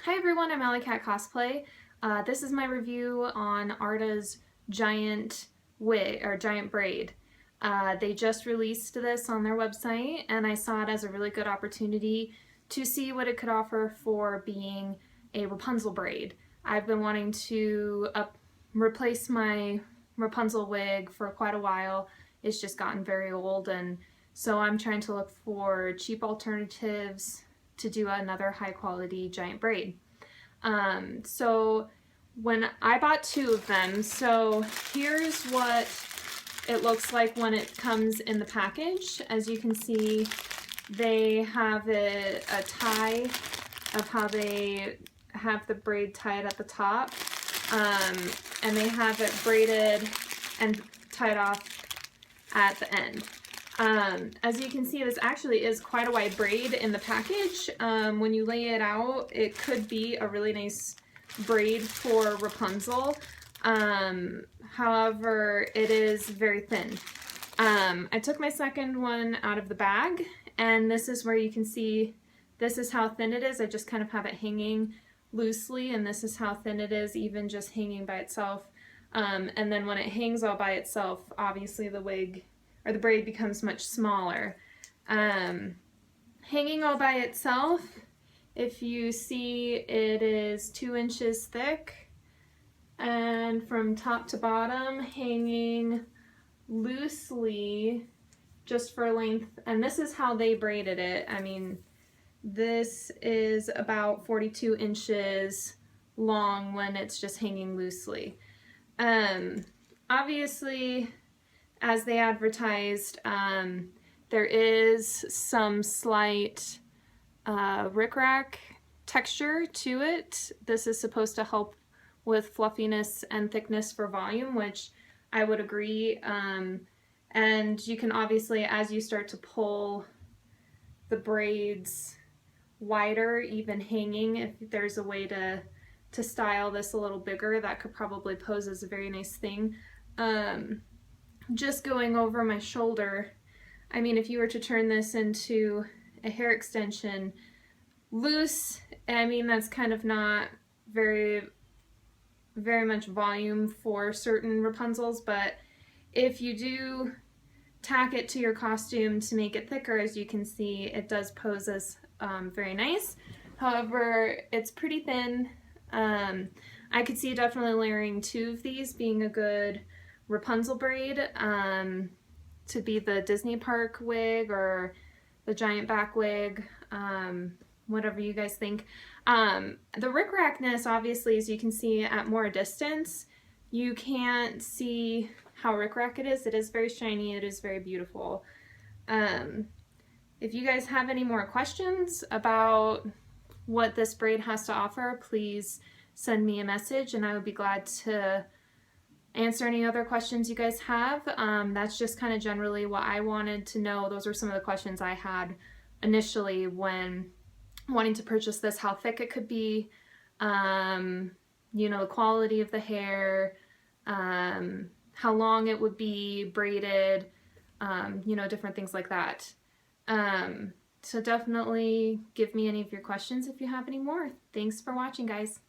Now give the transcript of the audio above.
Hi everyone, I'm Alley Cat Cosplay. This is my review on Arda's giant wig, or giant braid. They just released this on their website and I saw it as a really good opportunity to see what it could offer for being a Rapunzel braid. I've been wanting to replace my Rapunzel wig for quite a while. It's just gotten very old, and so I'm trying to look for cheap alternatives to do another high quality giant braid. So when I bought two of them, so here's what it looks like when it comes in the package. As you can see, they have a tie of how they have the braid tied at the top, and they have it braided and tied off at the end. As you can see, this actually is quite a wide braid in the package. When you lay it out, it could be a really nice braid for Rapunzel. However, it is very thin. I took my second one out of the bag, and this is where you can see this is how thin it is. I just kind of have it hanging loosely, and this is how thin it is even just hanging by itself. And then when it hangs all by itself, obviously the wig or the braid becomes much smaller. Hanging all by itself, if you see, it is 2 inches thick, and from top to bottom hanging loosely just for length. And this is how they braided it. I mean, this is about 42 inches long when it's just hanging loosely. Obviously, as they advertised, there is some slight rickrack texture to it. This is supposed to help with fluffiness and thickness for volume, which I would agree. And you can obviously, as you start to pull the braids wider, even hanging, if there's a way to style this a little bigger, that could probably pose as a very nice thing. Just going over my shoulder, I mean, if you were to turn this into a hair extension loose, I mean, that's kind of not very much volume for certain Rapunzels, but if you do tack it to your costume to make it thicker, as you can see, it does pose as very nice. However, it's pretty thin. I could see definitely layering 2 of these being a good Rapunzel braid, to be the Disney park wig or the giant back wig, whatever you guys think. The rickrackness, obviously, as you can see at more distance, you can't see how rickrack it is. It is very shiny, it is very beautiful. If you guys have any more questions about what this braid has to offer, please send me a message and I would be glad to answer any other questions you guys have. That's just kind of generally what I wanted to know. Those were some of the questions I had initially when wanting to purchase this: how thick it could be, you know, the quality of the hair, how long it would be braided, you know, different things like that. So definitely give me any of your questions if you have any more. Thanks for watching, guys.